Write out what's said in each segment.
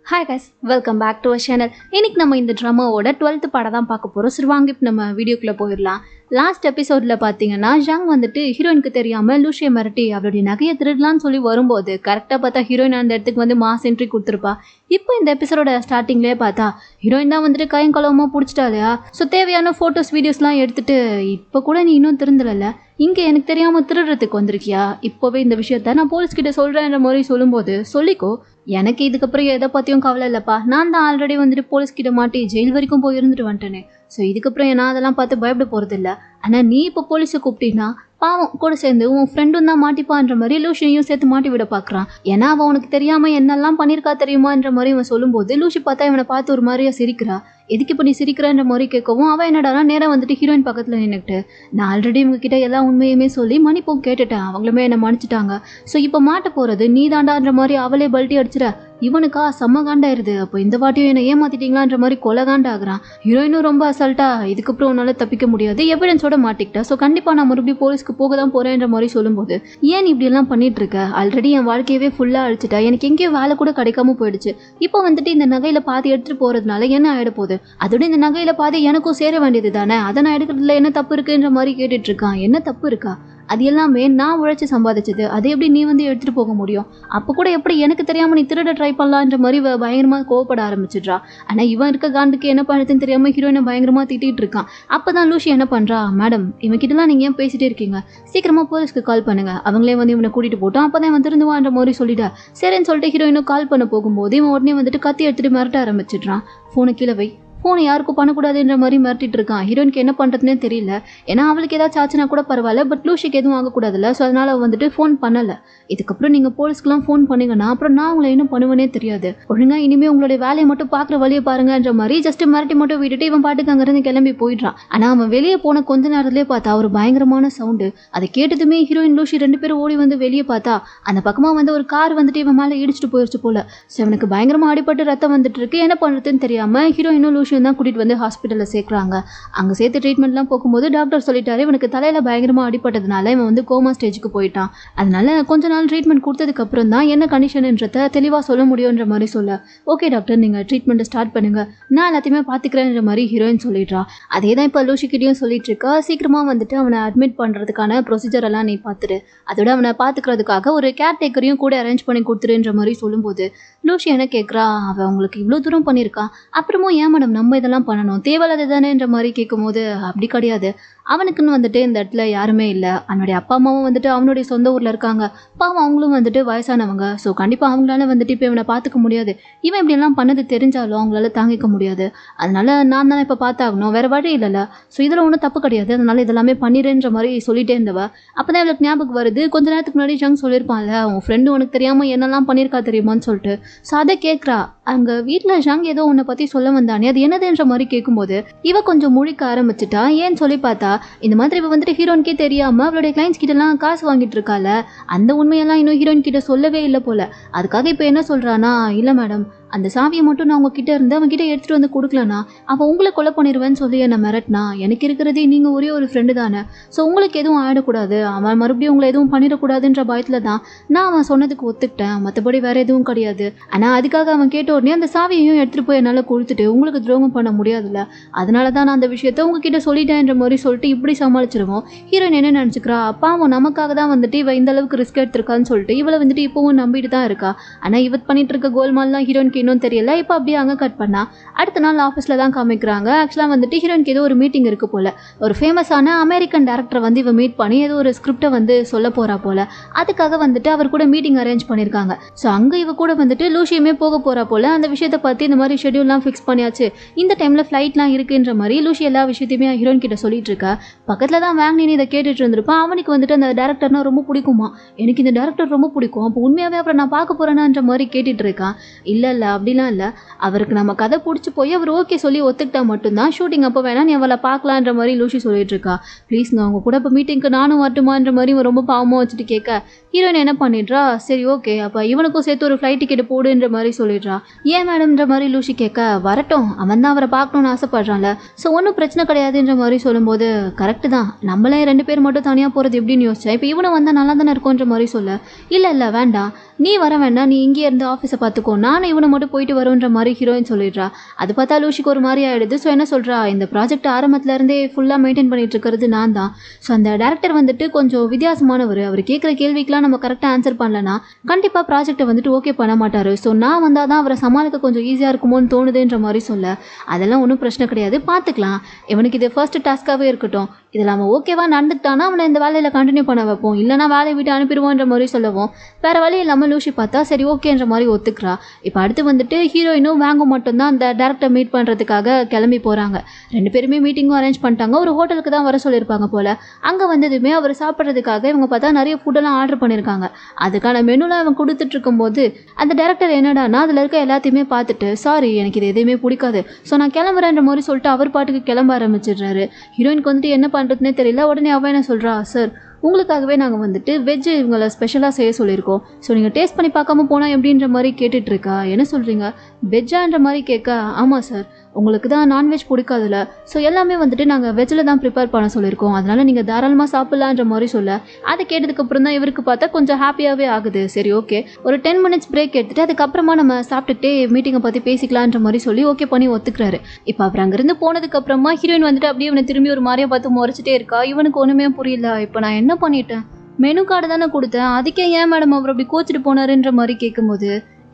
Hi guys, welcome back to our channel. இன்னைக்கு நம்ம இந்த ட்ராமாவோட 12th பாடம் தான் பார்க்க போகிறோம். சரி வாங்க இப்போ நம்ம வீடியோக்குள்ளே போயிடலாம். லாஸ்ட் எபிசோடில் பார்த்தீங்கன்னா ஜாங் வந்துட்டு ஹீரோயினுக்கு தெரியாமல் லூஷியை மிரட்டி அவருடைய நகையை திருடலான்னு சொல்லி வரும்போது கரெக்டாக பார்த்தா ஹீரோயின் அந்த இடத்துக்கு வந்து மாஸ் என்ட்ரி கொடுத்துருப்பா. இப்போ இந்த எபிசோட ஸ்டார்டிங்லேயே பார்த்தா ஹீரோயின் தான் வந்துட்டு கையும் களவுமா பிடிச்சிட்டா இல்லையா. ஸோ தேவையான ஃபோட்டோஸ் வீடியோஸ்லாம் எடுத்துட்டு இப்போ கூட நீ இன்னும் திருந்தலைல்ல, இங்கே எனக்கு தெரியாமல் திருடுறதுக்கு வந்திருக்கியா, இப்போவே இந்த விஷயத்த நான் போலீஸ்கிட்ட சொல்கிறேன்ற மாதிரி சொல்லும்போது சொல்லிக்கோ, எனக்கு இதுக்கப்புறம் எதை பற்றியும் கவலை இல்லைப்பா, நான் தான் ஆல்ரெடி வந்துட்டு போலீஸ்கிட்ட மாட்டி ஜெயில் வரைக்கும் போய் இருந்துட்டு வந்துட்டேனே. ஸோ இதுக்கப்புறம் நான் அதெல்லாம் பார்த்து பயப்பட போகிறது இல்லை. ஆனால் நீ இப்போ போலீஸை கூப்பிட்டீங்கன்னா பாவம் கூட சேர்ந்து உன் ஃப்ரெண்டும் தான் மாட்டிப்பான்ற மாதிரி லூஷியையும் சேர்த்து மாட்டி விட பார்க்குறான். ஏன்னா அவன் உனக்கு தெரியாமல் என்னெல்லாம் பண்ணியிருக்கா தெரியுமான்ற மாதிரி இவன் சொல்லும்போது லூஷி பார்த்தா இவனை பார்த்து ஒரு மாதிரியா சிரிக்கிறா. எதுக்கு இப்போ நீ சிரிக்கிறன்ற மாதிரி கேட்கவும் அவன் என்னடானா நேராக வந்துட்டு ஹீரோயின் பக்கத்தில் நின்றுக்கிட்டு, நான் ஆல்ரெடி இவங்ககிட்ட எல்லா உண்மையுமே சொல்லி மன்னிப்பும் கேட்டுட்டேன், அவங்களுமே என்னை மன்னிச்சிட்டாங்க, ஸோ இப்போ மாட்ட போகிறது நீ தாண்டான்ற மாதிரி அவளே பல்ட்டி அடிச்சிட இவனுக்கா செம்ம காண்டாயிருது. அப்போ இந்த வாட்டியும் என்னை ஏமாத்திட்டீங்களான்ற மாதிரி கொலை காண்டாகிறான். ஹீரோயினும் ரொம்ப அசால்ட்டா இதுக்கப்புறம் உன்னால் தப்பிக்க முடியாது, எவிடன்ஸோட மாட்டிக்கிட்ட, ஸோ கண்டிப்பாக நான் மறுபடியும் போலீஸ்க்கு போக தான் போகிறேன்ற மாதிரி சொல்லும்போது ஏன் இப்படி எல்லாம் பண்ணிட்டு இருக்க, ஆல்ரெடி என் வாழ்க்கையவே ஃபுல்லாக அழிச்சிட்டேன், எனக்கு எங்கேயும் வேலை கூட கிடைக்காம போயிடுச்சு, இப்போ வந்துட்டு இந்த நகையில் பாதி எடுத்துகிட்டு போகிறதுனால என்ன ஆகிட போகுது, அதோட இந்த நகையில பாதி எனக்கும் சேர வேண்டியது தானே, அதை நான் எடுக்கிறதுல என்ன தப்பு இருக்குன்ற மாதிரி கேட்டுட்டு இருக்கான். என்ன தப்பு இருக்கா, அது எல்லாமே நான் உழைச்சி சம்பாதிச்சது, அதை எப்படி நீ வந்து எடுத்துட்டு போக முடியும், அப்போ கூட எப்படி எனக்கு தெரியாம நீ திருட ட்ரை பண்ணலான்ற மாதிரி பயங்கரமா கோவப்பட ஆரம்பிச்சிடுறா. ஆனா இவன் இருக்க காண்டுக்கு என்ன பண்ணுறதுன்னு தெரியாம ஹீரோயினை பயங்கரமா திட்டிட்டு இருக்கான். அப்பதான் லூஷி என்ன பண்றா, மேடம் இவன் கிட்டலாம் நீங்க ஏன் பேசிட்டே இருக்கீங்க, சீக்கிரமா போலீஸ்க்கு கால் பண்ணுங்க, அவங்களே வந்து இவனை கூட்டிட்டு போட்டோம், அப்பதான் இவன் திருந்துவான்ற மாதிரி சொல்லிட்டா. சரின்னு சொல்லிட்டு ஹீரோயினும் கால் பண்ண போகும்போது இவன் உடனே வந்துட்டு கத்தி எடுத்துட்டு மிரட்ட ஆரம்பிச்சிடுறான். போனை கீழே வை, ஃபோனை யாருக்கும் பண்ணக்கூடாதுன்ற மாதிரி மிரட்டிட்டு இருக்கான். ஹீரோயினுக்கு என்ன பண்ணுறதுனே தெரியல. ஏன்னா அவளுக்கு ஏதாச்சும் ஆச்சுன்னா கூட பரவாயில்ல, பட் லூஷிக்கு எதுவும் ஆகக்கூடாதுல்ல, ஸோ அதனால் அவள் வந்துட்டு ஃபோன் பண்ணலை. இதுக்கப்புறம் நீங்கள் போலீஸ்க்குலாம் ஃபோன் பண்ணிங்கன்னா அப்புறம் நான் உங்களை என்ன பண்ணுவேனே தெரியாது, ஒழுங்காக இனிமேல் உங்களுடைய வேலையை மட்டும் பார்க்குற வழியை பாருங்கன்ற மாதிரி ஜஸ்ட் மிரட்டி மட்டும் விட்டுட்டு இவன் பாட்டுக்கு அங்கேருந்து கிளம்பி போயிடுறான். ஆனால் அவன் வெளியே போன கொஞ்ச நேரத்துலேயே பார்த்தா ஒரு பயங்கரமான சவுண்டு. அதை கேட்டதுமே ஹீரோயின் லூஷி 2 பேரும் ஓடி வந்து வெளியே பார்த்தா அந்த பக்கமாக வந்து ஒரு கார் வந்துட்டு இவன் மேலே இடிச்சிட்டு போயிடுச்சு போல. ஸோ இவனுக்கு பயங்கரமாக அடிபட்டு ரத்தம் வந்துட்டு இருக்கு. என்ன பண்ணுறதுன்னு தெரியாமல் ஹீரோயினும் லூஷி தான் கூட்டிட்டு வந்து ஹாஸ்பிட்டலில் சேர்க்குறாங்க. அங்கே சேர்த்து ட்ரீட்மெண்ட்லாம் போகும்போது டாக்டர் சொல்லிட்டாரு இவனுக்கு தலையில் பயங்கரமாக அடிப்பட்டதுனால இவன் வந்து கோமா ஸ்டேஜுக்கு போயிட்டான். அதனால கொஞ்ச நாள் ட்ரீட்மெண்ட் கொடுத்ததுக்கு அப்புறம் தான் என்ன கண்டிஷன்ன்றதை தெளிவாக சொல்ல முடியுன்ற மாதிரி சொல்ல, ஓகே டாக்டர் நீங்கள் ட்ரீட்மெண்ட்டை ஸ்டார்ட் பண்ணுங்க, நான் எல்லாத்தையுமே பார்த்துக்கிறேன்ற மாதிரி ஹீரோயின் சொல்லிடுறா. அதே தான் இப்போ லூஷிக்கிட்டையும் சொல்லிட்டு இருக்கா, சீக்கிரமாக வந்துட்டு அவனை அட்மிட் பண்ணுறதுக்கான ப்ரொசீஜர் எல்லாம் நீ பார்த்துரு, அதோட அவனை பார்த்துக்கிறதுக்காக ஒரு கேர்டேக்கரையும் கூட அரேஞ்ச் பண்ணி கொடுத்துருன்ற மாதிரி சொல்லும்போது லூஷி என்ன கேட்குறா, அவன் உங்களுக்கு இவ்வளோ தூரம் பண்ணியிருக்கான், அப்புறமும் ஏன் மேடம் நம்ம இதெல்லாம் பண்ணணும், தேவையில்லாத தானேன்ற மாதிரி கேட்கும்போது அப்படி கிடையாது, அவனுக்குன்னு வந்துட்டு இந்த இடத்துல யாருமே இல்லை, அவனுடைய அப்பா அம்மாவும் வந்துட்டு அவனுடைய சொந்த ஊரில் இருக்காங்க, பாவம் அவங்களும் வந்துட்டு வயசானவங்க, ஸோ கண்டிப்பாக அவங்களால வந்துட்டு இப்போ இவனை பார்த்துக்க முடியாது, இவன் இப்படியெல்லாம் பண்ணது தெரிஞ்சாலும் அவங்களால தாங்கிக்க முடியாது, அதனால நான் தானே இப்போ பார்த்தாகணும், வேறு வழி இல்லைல்ல, ஸோ இதில் ஒன்றும் தப்பு கிடையாது, அதனால இதெல்லாமே பண்ணிடுன்ற மாதிரி சொல்லிட்டே இருந்தவ. அப்போ தான் இவளுக்கு ஞாபகம் வருது, கொஞ்ச நேரத்துக்கு முன்னாடி ஜங் சொல்லியிருப்பான்ல உன் ஃப்ரெண்டு உனக்கு தெரியாமல் என்னெல்லாம் பண்ணியிருக்கா தெரியுமான்னு சொல்லிட்டு. ஸோ அதை கேட்குறா, அங்கே வீட்டில் ஜங் ஏதோ உன்னை பற்றி சொல்ல வந்தானே அது என்னதுன்ற மாதிரி கேட்கும்போது இவ கொஞ்சம் முழிக்க ஆரம்பிச்சிட்டா. ஏன்னு சொல்லி பார்த்தா இந்த மாதிரி இவ வந்துட்டு ஹீரோயின்கே தெரியாமல் அவளுடைய கிளைண்ட்ஸ் கிட்டலாம் காசு வாங்கிட்டு இருக்கால, அந்த உண்மையெல்லாம் இன்னும் ஹீரோயின் கிட்ட சொல்லவே இல்லை போல. அதுக்காக இப்போ என்ன சொல்கிறானா, இல்லை மேடம் அந்த சாவியை மட்டும் நான் உங்ககிட்ட இருந்து அவங்ககிட்ட எடுத்துகிட்டு வந்து கொடுக்கலனா அவன் உங்களை கொலை பண்ணிடுவேன்னு சொல்லி என்னை மிரட்டினா, எனக்கு இருக்கிறதே நீங்கள் ஒரே ஒரு ஃப்ரெண்டு தானே, ஸோ உங்களுக்கு எதுவும் ஆகிடக்கூடாது, அவன் மறுபடியும் உங்களை எதுவும் பண்ணிடக்கூடாதுன்ற பயத்தில் தான் நான் அவன் சொன்னதுக்கு ஒத்துக்கிட்டேன், மற்றபடி வேறு எதுவும் கிடையாது. ஆனால் அதுக்காக அவன் கேட்ட உடனே அந்த சாவியையும் எடுத்துகிட்டு போய் என்னால் கொடுத்துட்டு உங்களுக்கு துரோகம் பண்ண முடியாதுல்ல, அதனால தான் நான் அந்த விஷயத்த உங்ககிட்ட சொல்லிட்டேன்ற மாதிரி சொல்லிட்டு இப்படி சமாளிச்சிருவோம். ஹீரோயின் என்ன நினச்சிக்கிறா, அப்பாவும் நமக்காக தான் வந்துட்டு இவ இந்த அளவுக்கு ரிஸ்க் எடுத்திருக்கான்னு சொல்லிட்டு இவளை வந்துட்டு இப்போவும் நம்பிட்டு தான் இருக்கா. ஆனால் இவ பண்ணிட்டு இருக்க கோல்மால்லாம் ஹீரோயினுக்கு இன்னும் தெரியல. இப்போ அப்படியே அங்கே கட் பண்ணா அடுத்த நாள் ஆஃபீஸில் தான் காமிக்கிறாங்க. ஆக்சுவலாக வந்துட்டு ஹீரோயினுக்கு ஏதோ ஒரு மீட்டிங் இருக்குது போல், ஒரு ஃபேமஸான அமெரிக்கன் டேரக்டரை வந்து இவ மீட் பண்ணி ஏதோ ஒரு ஸ்கிரிப்டை வந்து சொல்ல போகிறா போல், அதுக்காக வந்துட்டு அவர் கூட மீட்டிங் அரேஞ்ச் பண்ணியிருக்காங்க. ஸோ அங்கே இவ கூட வந்துட்டு லூஷியுமே போக போகிறா போல். அந்த விஷயத்தை பற்றி இந்த மாதிரி ஷெட்யூல்லாம் ஃபிக்ஸ் பண்ணியாச்சு, இந்த டைமில் ஃப்ளைட்லாம் இருக்குன்ற மாதிரி லூஷி எல்லா விஷயத்தையுமே ஹீரோயின் கிட்ட சொல்லிட்டு இருக்கா. பக்கத்தில் தான் வாங்கினு இதை கேட்டுட்டு இருந்திருப்பான். அவனுக்கு வந்துட்டு அந்த டேரக்டர்னா ரொம்ப பிடிக்குமா, எனக்கு இந்த டேரக்டர் ரொம்ப பிடிக்கும், அப்போ உண்மையாகவே அப்புறம் நான் பார்க்க போகிறேன்னான்ற மாதிரி கேட்டுட்டு இருக்கான். இல்லை அப்படிலாம் இல்லை, அவருக்கு நம்ம கதை பிடிச்சி போய் அவர் ஓகே சொல்லி ஒத்துக்கிட்டா மட்டும்தான் ஷூட்டிங் அப்போ வேணா நீ அவளை பார்க்கலான்ற மாதிரி லூஷி சொல்லிட்டு இருக்கா. ப்ளீஸ்ங்க அவங்க கூட இப்போ மீட்டிங்க்கு நானும் வரட்டுமான்ற மாதிரி ரொம்ப பாவமாக வச்சுட்டு கேட்க ஹீரோயின் என்ன பண்ணிடுறா, சரி ஓகே அப்போ இவனுக்கும் சேர்த்து ஒரு ஃப்ளைட் டிக்கெட் போடுன்ற மாதிரி சொல்லிடுறா. ஏன் மேடம்ன்ற மாதிரி லூஷி கேட்க, வரட்டும் அவன் தான் அவரை பார்க்கணுன்னு ஆசைப்படுறான்ல, ஸோ ஒன்றும் பிரச்சனை கிடையாதுன்ற மாதிரி சொல்லும்போது கரெக்ட் கரெக்டு தான், நம்மளே 2 பேர் மட்டும் தனியாக போகிறது எப்படின்னு யோசிச்சேன். இப்போ இவனை வந்தால் நல்லா தானே இருக்கும்ன்ற மாதிரி சொல்ல, இல்லை வேண்டாம், நீ வர வேண்டாம், நீ இங்கே இருந்து ஆஃபீஸை பார்த்துக்கோ, நானும் இவனை மட்டும் போயிட்டு வருன்ற மாதிரி ஹீரோயின் சொல்லிடுறா. அது பார்த்தா லூஷிக்கு ஒரு மாதிரி ஆகிடுது. ஸோ என்ன சொல்கிறா, இந்த ப்ராஜெக்ட் ஆரம்பத்துலேருந்தே ஃபுல்லாக மெயின்டைன் பண்ணிட்டு இருக்கிறது நான் தான். ஸோ அந்த டேரக்டர் வந்துட்டு கொஞ்சம் வித்தியாசமானவர். அவர் கேட்குற கேள்விக்கெலாம் நம்ம கரெக்டாக ஆன்சர் பண்ணலன்னா கண்டிப்பாக ப்ராஜெக்டை வந்துட்டு ஓகே பண்ண மாட்டார். ஸோ நான் வந்தால் தான் அவரை சமாளிக்க கொஞ்சம் ஈஸியாக இருக்குமோன்னு தோணுதுன்ற மாதிரி சொல்ல, அதெல்லாம் ஒன்றும் பிரச்சனை கிடையாது, பார்த்துக்கலாம், இவனுக்கு இது ஃபர்ஸ்ட் டாஸ்க்காகவே இருக்கட்டும், இதில் அவன் ஓகேவா நடந்துக்கிட்டானா அவனை இந்த வேலையில் கண்டினியூ பண்ண வைப்போம், இல்லைனா வேலையை விட்டு அனுப்பிடுவோன்ற மாதிரி சொல்லவும், வேறு வழி இல்லாமல் லூஷி பார்த்தா சரி ஓகேன்ற மாதிரி ஒத்துக்கிறா. இப்போ அடுத்து வந்துட்டு ஹீரோயினும் வேங்கும் மட்டும்தான் அந்த டேரக்டர் மீட் பண்ணுறதுக்காக கிளம்பி போகிறாங்க. 2 பேருமே மீட்டிங்கும் அரேஞ்ச் பண்ணிட்டாங்க. ஒரு ஹோட்டலுக்கு தான் வர சொல்லியிருப்பாங்க போல். அங்கே வந்ததுமே அவர் சாப்பிட்றதுக்காக இவங்க பார்த்தா நிறைய ஃபுட்டெல்லாம் ஆர்டர் பண்ணியிருக்காங்க. அதுக்கான மெனுலாம் அவன் கொடுத்துட்டு இருக்கும்போது அந்த டேரக்டர் என்னடானா அதில் இருக்க எல்லாத்தையுமே பார்த்துட்டு, சாரி எனக்கு இது எதுவுமே பிடிக்காது, ஸோ நான் கிளம்புறேன்ற மாதிரி சொல்லிட்டு அவர் பாட்டுக்கு கிளம்ப ஆரம்பிச்சிடுறாரு. ஹீரோயினுக்கு வந்துட்டு என்ன பண்ணுறதுனே தெரியல. உடனே அவன் என்ன சொல்கிறா, சார் உங்களுக்காகவே நாங்கள் வந்துட்டு வெஜ்ஜு இவங்களை ஸ்பெஷலாக செய்ய சொல்லியிருக்கோம், ஸோ நீங்கள் டேஸ்ட் பண்ணி பார்க்காம போனால் எப்படின்ற மாதிரி கேட்டுட்ருக்கா. என்ன சொல்கிறீங்க, வெஜ்ஜான்ற மாதிரி கேட்க, ஆமாம் சார் உங்களுக்கு தான் நான்வெஜ் பிடிக்காதுல்ல, ஸோ எல்லாமே வந்துட்டு நாங்கள் வெஜ்ஜில் தான் ப்ரிப்பேர் பண்ண சொல்லியிருக்கோம், அதனால் நீங்கள் தாராளமாக சாப்பிட்லான்ற மாதிரி சொல்ல, அதை கேட்டதுக்கப்புறம் தான் இவருக்கு பார்த்தா கொஞ்சம் ஹாப்பியாகவே ஆகுது. சரி ஓகே, ஒரு 10 மினிட்ஸ் பிரேக் எடுத்துகிட்டு அதுக்கப்புறமா நம்ம சாப்பிட்டுட்டே மீட்டிங்கை பற்றி பேசிக்கலான்ற மாதிரி சொல்லி ஓகே பண்ணி ஒத்துக்கிறாரு. இப்போ அவர் அங்கேருந்து போனதுக்கப்புறமா ஹீரோயின் வந்துட்டு அப்படியே இவனை திரும்பி ஒரு மாதிரியை பார்த்து முறைச்சிட்டே இருக்கா. இவனுக்கு ஒன்றுமே புரியல. இப்போ நான் என்ன பண்ணிட்டேன், மெனு கார்டு தானே கொடுத்தேன், அதுக்கே ஏன் மேடம் அவர் அப்படி கோச்சிட்டு போனாருன்ற மாதிரி கேட்கும்போது,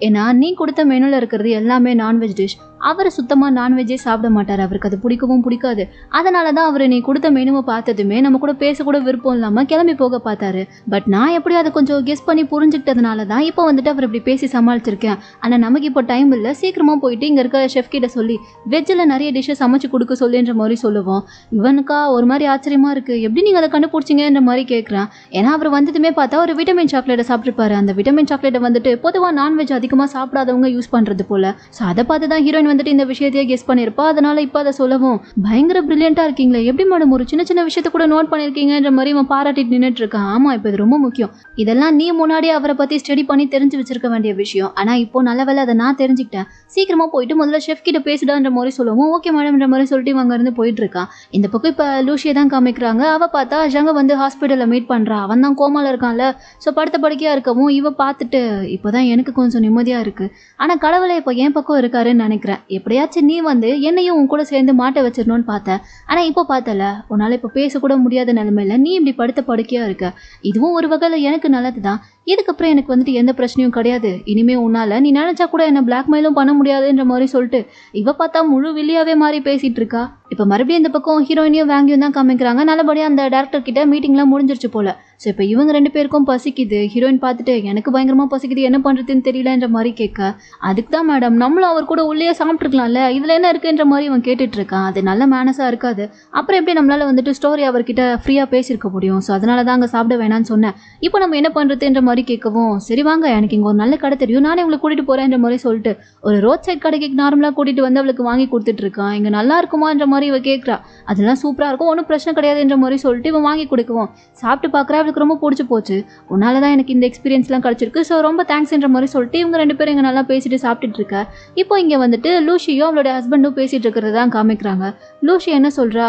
ஏன்னா நீ கொடுத்த மெனுவில் இருக்கிறது எல்லாமே நான்வெஜ் டிஷ், அவர் சுத்தமாக நான்வெஜ்ஜே சாப்பிட மாட்டார், அவருக்கு அது பிடிக்கவும் பிடிக்காது, அதனால தான் அவர் நீ கொடுத்த மெனுவை பார்த்ததுமே நம்ம கூட பேசக்கூட விருப்பம் இல்லாமல் கிளம்பி போக பார்த்தாரு. பட் நான் எப்படி அதை கொஞ்சம் கெஸ் பண்ணி புரிஞ்சுக்கிட்டதுனால தான் இப்போ வந்துட்டு அவர் இப்படி பேசி சமாளிச்சிருக்கேன். ஆனால் நமக்கு இப்போ டைம் இல்லை, சீக்கிரமாக போயிட்டு இங்கே இருக்க ஷெஃப் கிட்ட சொல்லி வெஜ்ஜில் நிறைய டிஷ்ஷை சமைச்சு கொடுக்க சொல்லுன்ற மாதிரி சொல்லுவோம். இவனுக்கா ஒரு மாதிரி ஆச்சரியமாக இருக்குது, எப்படி நீங்கள் அதை கண்டுபிடிச்சிங்கன்ற மாதிரி கேட்குறான். ஏன்னா அவர் வந்ததுமே பார்த்தா ஒரு விட்டமின் சாக்லேட்டை சாப்பிட்ருப்பாரு. அந்த விட்டமின் சாக்லேட்டை வந்துட்டு பொதுவாக நான்வெஜ் அதிகமாக சாப்பிடாதவங்க யூஸ் பண்ணுறது போல். ஸோ அதை பார்த்து தான் ஹீரோயின் வந்துட்டு இந்த விஷயத்தையே கெஸ் பண்ணியிருப்பா. அதனால இப்போ அதை சொல்லவும், பயங்கர பிரில்லியண்டா இருக்கீங்களே, எப்படி மேடம் ஒரு சின்ன சின்ன விஷயத்த கூட நோட் பண்ணியிருக்கீங்கன்ற மாதிரி இவன் பாராட்டிட்டு நின்றுட்டு இருக்கான். ஆமா, இப்போ இது ரொம்ப முக்கியம், இதெல்லாம் நீ முன்னாடியே அவரை பற்றி ஸ்டடி பண்ணி தெரிஞ்சு வச்சிருக்க வேண்டிய விஷயம், ஆனால் இப்போ நல்ல வேலை அதை நான் தெரிஞ்சுக்கிட்டேன், சீக்கிரமா போயிட்டு முதல்ல ஷெஃப் கிட்ட பேசிடான்ற மாதிரி சொல்லவும், ஓகே மேடம்ன்ற மாதிரி சொல்லிட்டு இவங்க இருந்து போயிட்டு இருக்கான். இந்த பக்கம் இப்போ லூஷியை தான் காமிக்கிறாங்க. அவ பார்த்தா ஜங்க வந்து ஹாஸ்பிட்டலில் மீட் பண்ணுறா. அவன் தான் கோமால இருக்கான்ல, ஸோ படுத்த படுக்கையாக இருக்கவும் இவ பார்த்துட்டு இப்போதான் எனக்கு கொஞ்சம் நிம்மதியாக இருக்கு, ஆனால் கடவுளை இப்போ என் பக்கம் இருக்காருன்னு நினைக்கிறேன், எப்படியாச்சும் நீ வந்து என்னையும் உன் கூட சேர்ந்து மாட்ட வச்சிடணும்னு பார்த்தேன், ஆனால் இப்போ பார்த்தல உன்னால் இப்போ பேசக்கூட முடியாத நிலைமையில நீ இப்படி படுத்த படுக்கையாக இருக்க, இதுவும் ஒரு வகையில் எனக்கு நல்லது தான், இதுக்கப்புறம் எனக்கு வந்துட்டு எந்த பிரச்சனையும் கிடையாது, இனிமே உன்னால நீ நினைச்சா கூட என்ன பிளாக்மெயிலும் பண்ண முடியாதுன்ற மாதிரி சொல்லிட்டு இவ பார்த்தா முழு வில்லியாவே மாதிரி பேசிட்டு இருக்கா. இப்போ மறுபடியும் இந்த பக்கம் ஹீரோயினியும் வேங்கியும் தான் காமிக்கிறாங்க. நல்லபடியாக அந்த டேரக்டர் கிட்ட மீட்டிங்லாம் முடிஞ்சிருச்சு போல. ஸோ இப்போ இவங்க 2 பேருக்கும் பசிக்குது. ஹீரோயின் பார்த்துட்டு எனக்கு பயங்கரமாக பசிக்குது, என்ன பண்ணுறதுன்னு தெரியலன்ற மாதிரி கேட்க, அதுக்கு தான் மேடம் நம்மளும் அவர் கூட உள்ளே சாப்பிட்ருக்கலாம்ல, இதில் என்ன இருக்குன்ற மாதிரி இவன் கேட்டுட்டு இருக்கான். அது நல்ல மேனஸாக இருக்காது, அப்புறம் எப்படி நம்மளால வந்துட்டு ஸ்டோரி அவர்கிட்ட ஃப்ரீயாக பேசியிருக்க முடியும், ஸோ அதனால தான் அங்கே சாப்பிட வேணான்னு சொன்னேன், இப்போ நம்ம என்ன பண்ணுறதுன்ற மாதிரி கேட்கவும், சரி வாங்க எனக்கு இங்கே ஒரு நல்ல கடை தெரியும், நானே உங்களை கூட்டிகிட்டு போகிறேன்ற மாதிரி சொல்லிட்டு ஒரு ரோட் சைட் கடைக்கு நார்மலாக கூட்டிகிட்டு வந்து அவளுக்கு வாங்கி கொடுத்துட்டு இருக்கான். இங்கே நல்லா இருக்குமான்ற மாதிரி இவ கேட்குறா. அதெல்லாம் சூப்பராக இருக்கும், ஒன்றும் பிரச்சனை கிடையாதுன்ற மாதிரி சொல்லிட்டு இவன் வாங்கி கொடுக்குவோம். சாப்பிட்டு பார்க்குறா, அவளுக்கு ரொம்ப பிடிச்சி போச்சு, உன்னால தான் எனக்கு இந்த எக்ஸ்பீரியன்ஸ்லாம் கிடச்சிருக்கு, ஸோ ரொம்ப தேங்க்ஸ்ன்ற மாதிரி சொல்லிட்டு இவங்க 2 பேரும் இங்கே நல்லா பேசிட்டு சாப்பிட்டுட்டு இருக்க. இப்போ இங்கே வந்துட்டு லூஷியும் அவளோட ஹஸ்பண்டும் பேசிட்டு இருக்கிறது தான் காமிக்கிறாங்க. லூஷி என்ன சொல்கிறா,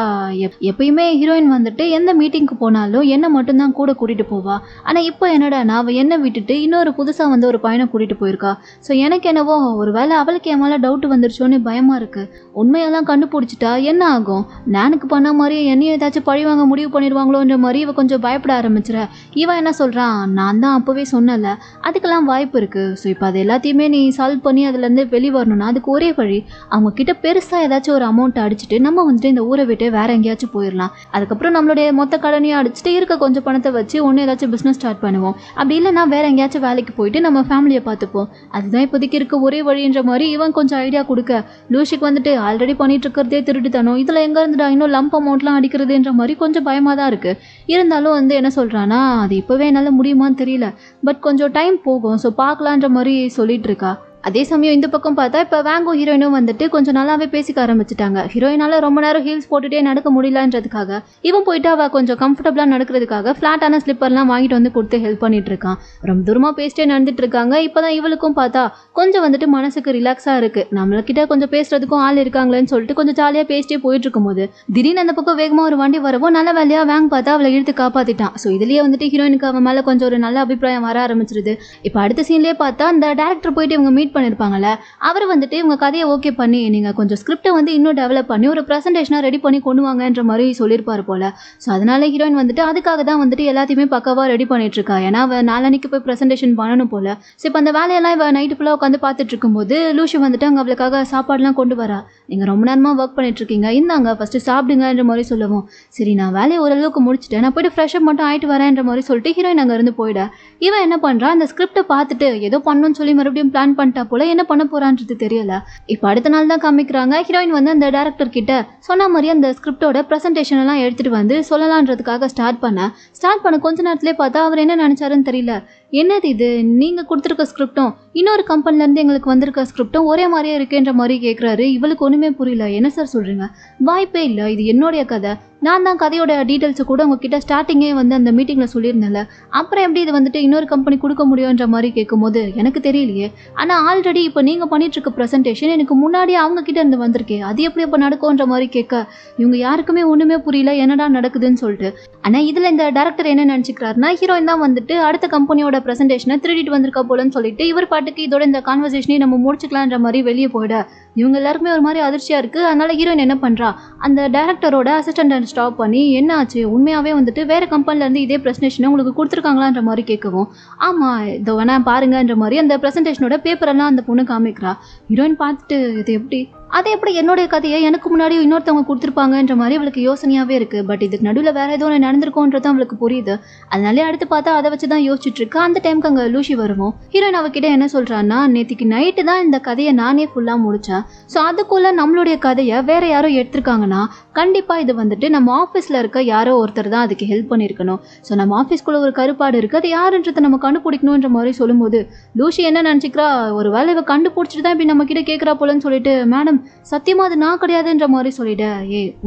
எப்பயுமே ஹீரோயின் வந்துட்டு எந்த மீட்டிங்க்கு போனாலும் என்னை மட்டும்தான் கூட கூட்டிகிட்டு போவா, ஆனால் இப்போ என்னடா நான் என்னை விட்டுட்டு இன்னொரு புதுசாக வந்து ஒரு பையனை கூட்டிகிட்டு போயிருக்கா, ஸோ எனக்கு என்னவோ ஒரு வேளை அவளுக்கு என் மேலே டவுட் வந்துருச்சோன்னு பயமாக இருக்குது, உண்மையெல்லாம் கண்டுபிடிச்சிட்டா என்ன ஆகும், நானுக்கு பண்ண மாதிரியே என்னையும் ஏதாச்சும் பழி வாங்க முடிவு பண்ணிடுவாங்களோன்ற மாதிரி இவ கொஞ்சம் பயப்பட ஆரம்பிச்சிட. இவன் என்ன சொல்கிறான், நான் தான் அப்போவே சொன்னல அதுக்கெல்லாம் வாய்ப்பு இருக்குது, ஸோ இப்போ அது எல்லாத்தையுமே நீ சால்வ் பண்ணி அதுலேருந்து வெளியே வரணும்னா அதுக்கு ஒரே வழி, அவங்க கிட்ட பெருசாக ஏதாச்சும் ஒரு அமௌண்ட்டை அடிச்சுட்டு நம்ம வந்துட்டு இந்த ஊரை விட்டு வேற எங்கேயாச்சும் போயிடலாம், அதுக்கப்புறம் நம்மளுடைய மொத்த கடனையும் அடிச்சுட்டு இருக்க கொஞ்சம் பணத்தை வச்சு ஒன்று ஏதாச்சும் பிஸ்னஸ் ஸ்டார்ட் பண்ணுவோம், அப்படி இல்லைனா வேற எங்கேயாச்சும் வேலைக்கு போயிட்டு நம்ம ஃபேமிலியை பார்த்துப்போம், அதுதான் இப்போதைக்கு இருக்க ஒரே வழின்ற மாதிரி இவன் கொஞ்சம் ஐடியா கொடுக்க, லூஷிக்கு வந்துட்டு ஆல்ரெடி பண்ணிட்டு இருக்கிறதே திருட்டுத்தனம், இதில் எங்கே இருந்துடா இன்னும் லம்ப் அமௌண்ட்லாம் அடிக்கிறதுன்ற மாதிரி கொஞ்சம் பயமாக தான் இருக்குது. இருந்தாலும் வந்து என்ன சொல்கிறான்னா, அது இப்போவே என்னால் முடியுமான்னு தெரியல, பட் கொஞ்சம் டைம் போகும், ஸோ பார்க்கலான்ற மாதிரி சொல்லிட்டு இருக்கா. அதே சமயம் இந்த பக்கம் பார்த்தா இப்போ வேங்கும் ஹீரோயினும் வந்துட்டு கொஞ்சம் நல்லாவே பேசிக்க ஆரம்பிச்சிட்டாங்க. ஹீரோயினால ரொம்ப நேரம் ஹீல்ஸ் போட்டுட்டே நடக்க முடியலன்றதுக்காக இவன் போயிட்டு அவள் கொஞ்சம் கம்ஃபர்டபுளாக நடக்கிறதுக்காக ஃப்ளாட்டான ஸ்லிப்பர்லாம் வாங்கிட்டு வந்து கொடுத்து ஹெல்ப் பண்ணிட்டு இருக்கான். ரொம்ப தூரமாக பேசிட்டே நடந்துட்டு இருக்காங்க. இப்போதான் இவளுக்கும் பார்த்தா கொஞ்சம் வந்துட்டு மனசுக்கு ரிலாக்ஸாக இருக்குது, நம்மளக்கிட்ட கொஞ்சம் பேசுறதுக்கும் ஆள் இருக்காங்களேன்னு சொல்லிட்டு கொஞ்சம் ஜாலியாக பேசிட்டே போயிட்டு இருக்கும்போது திடீர்னு அந்த பக்கம் வேகமாக ஒரு வண்டி வரவும் நல்ல வேலையாக வேங் பார்த்தா அவளை இழுத்து காப்பாற்றிட்டான். ஸோ இதுலேயே வந்துட்டு ஹீரோயினுக்கு அவன் மேலே கொஞ்சம் ஒரு நல்ல அபிப்பிராயம் வர ஆரம்பிச்சிருது. இப்போ அடுத்த சீன்லேயே பார்த்தா அந்த டேரக்டர் போயிட்டு இவங்க மீட் பண்ணியிருப்பாங்கல்ல, அவர் வந்துட்டு இவங்க கதையை ஓகே பண்ணி நீங்கள் கொஞ்சம் ஸ்கிரிப்டை வந்து இன்னும் டெவலப் பண்ணி ஒரு ப்ரெசன்டேஷனாக ரெடி பண்ணி கொண்டு வாங்கன்ற மாதிரி சொல்லியிருப்பார் போல். ஸோ அதனால ஹீரோயின் வந்துட்டு அதுக்காக தான் வந்துட்டு எல்லாத்தையுமே பக்காவாக ரெடி பண்ணிட்டு இருக்கா. ஏன்னா அவள் நாளன்னைக்கு போய் ப்ரெசன்டேஷன் பண்ணணும் போல். ஸோ இப்போ அந்த வேலையெல்லாம் இவள் நைட்டு ஃபுல்லாக உட்காந்து பார்த்துட்டு இருக்கும்போது லூஷி வந்துட்டு அங்கே அவளுக்காக சாப்பாடுலாம் கொண்டு வரா. நீங்கள் ரொம்ப நேரமாக ஒர்க் பண்ணிட்டு இருக்கீங்க, இந்தாங்க ஃபஸ்ட்டு சாப்பிடுங்கன்ற மாதிரி சொல்லவும், சரி நான் வேலையை ஓரளவுக்கு முடிச்சுட்டேன், நான் போய்ட்டு ஃப்ரெஷ்அப் மட்டும் ஆகிட்டு வரேன்ற மாதிரி சொல்லிட்டு ஹீரோயின் அங்கேருந்து போயிட. இவன் என்ன பண்ணுறா, அந்த ஸ்கிரிப்டை பார்த்துட்டு ஏதோ பண்ணணும்னு சொல்லி மறுபடியும் பிளான் பண்ணிட்டா போல, என்ன பண்ண போறான்றது தெரியல. இப்போ அடுத்த நாள் தான் காமிக்கிறாங்க. ஹீரோயின் வந்து அந்த டேரக்டர் கிட்ட சொன்ன மாதிரி அந்த ஸ்கிரிப்டோட ப்ரெசன்டேஷன் எல்லாம் எடுத்துட்டு வந்து சொல்லலான்றதுக்காக ஸ்டார்ட் பண்ண கொஞ்ச நேரத்திலே பார்த்தா அவர் என்ன நினைச்சாருன்னு தெரியல. என்னது இது, நீங்கள் கொடுத்துருக்க ஸ்கிரிப்டும் இன்னொரு கம்பெனிலேருந்து எங்களுக்கு வந்திருக்க ஸ்கிரிப்டும் ஒரே மாதிரியே இருக்குன்ற மாதிரி கேட்குறாரு. இவளுக்கு ஒன்றுமே புரியல. என்ன சார் சொல்கிறீங்க, வாய்ப்பே இல்லை, இது என்னுடைய கதை, நான் தான் கதையோட டீட்டெயில்ஸை கூட உங்ககிட்ட ஸ்டார்டிங்கே வந்து அந்த மீட்டிங்கில் சொல்லியிருந்தேன்ல, அப்புறம் எப்படி இது வந்துட்டு இன்னொரு கம்பெனி கொடுக்க முடியுன்ற மாதிரி கேட்கும்போது எனக்கு தெரியலையே, ஆனால் ஆல்ரெடி இப்போ நீங்கள் பண்ணிகிட்ருக்க ப்ரெசன்டேஷன் எனக்கு முன்னாடியே அவங்கக்கிட்ட இருந்து வந்திருக்கே, அது எப்படி இப்போ நடக்கும்ன்ற மாதிரி கேட்க இவங்க யாருக்குமே ஒன்றுமே புரியல என்னடா நடக்குதுன்னு சொல்லிட்டு. ஆனால் இதில் இந்த டேரக்டர் என்ன நினச்சிக்கிறாருன்னா, ஹீரோயின் தான் வந்துட்டு அடுத்த கம்பெனியோட ப்ரெசன்டேஷனை திருடிட்டு வந்திருக்கா போலன்னு சொல்லிட்டு இவர் பாட்டுக்கு இதோட இந்த கான்வர்சேஷனே நம்ம முடிச்சுக்கலான்ற மாதிரி வெளியே போயிட இவங்க எல்லாருக்குமே ஒரு மாதிரி அதிர்ச்சியாக இருக்குது. அதனால் ஹீரோயின் என்ன பண்ணுறா, அந்த டேரக்டரோட அசிஸ்டன்ட் ஸ்டாப் பண்ணி என்ன ஆச்சு, உண்மையாகவே வந்துட்டு வேறு கம்பெனிலேருந்து இதே ப்ரெசன்டேஷனை உங்களுக்கு கொடுத்துருக்காங்களான்ற மாதிரி கேட்கவும், ஆமாம் இதோ வேணா பாருங்கன்ற மாதிரி அந்த ப்ரெசன்டேஷனோட பேப்பரெல்லாம் அந்த பொண்ணு காமிக்கிறா. ஹீரோயின் பார்த்துட்டு இது எப்படி, அது எப்படி என்னுடைய கதையை எனக்கு முன்னாடி இன்னொருத்தவங்க கொடுத்துருப்பாங்கன்ற மாதிரி அவளுக்கு யோசனையாகவே இருக்குது. பட் இதுக்கு நடுவில் வேறு ஏதோ ஒன்று நடந்திருக்கோன்றது அவளுக்கு புரியுது. அதனாலே அடுத்து பார்த்தா அதை வச்சு தான் யோசிச்சுட்டு இருக்கா. அந்த டைமுக்கு அங்கே லூஷி வருவோம். ஹீரோயின் அவகிட்ட என்ன சொல்கிறான்னா, நேற்றுக்கு நைட்டு தான் இந்த கதையை நானே ஃபுல்லாக முடித்தேன். ஸோ அதுக்குள்ளே நம்மளுடைய கதையை வேறு யாரோ எடுத்திருக்காங்கன்னா கண்டிப்பாக இது வந்துட்டு நம்ம ஆஃபீஸில் இருக்க யாரோ ஒருத்தர் தான் அதுக்கு ஹெல்ப் பண்ணியிருக்கணும். ஸோ நம்ம ஆஃபீஸ்க்குள்ளே ஒரு கருப்பாடு இருக்குது, அது யாருன்றதை நம்ம கண்டுபிடிக்கணுன்ற மாதிரி சொல்லும்போது லூஷி என்ன நினச்சிக்கிறா, ஒரு வேலை இவ கண்டுபிடிச்சிட்டு தான் இப்படி நம்ம கிட்ட கேட்குறா போலன்னு சொல்லிட்டு, மேடம் சத்தியமாக அது நான் கிடையாதுன்ற மாதிரி சொல்லிட.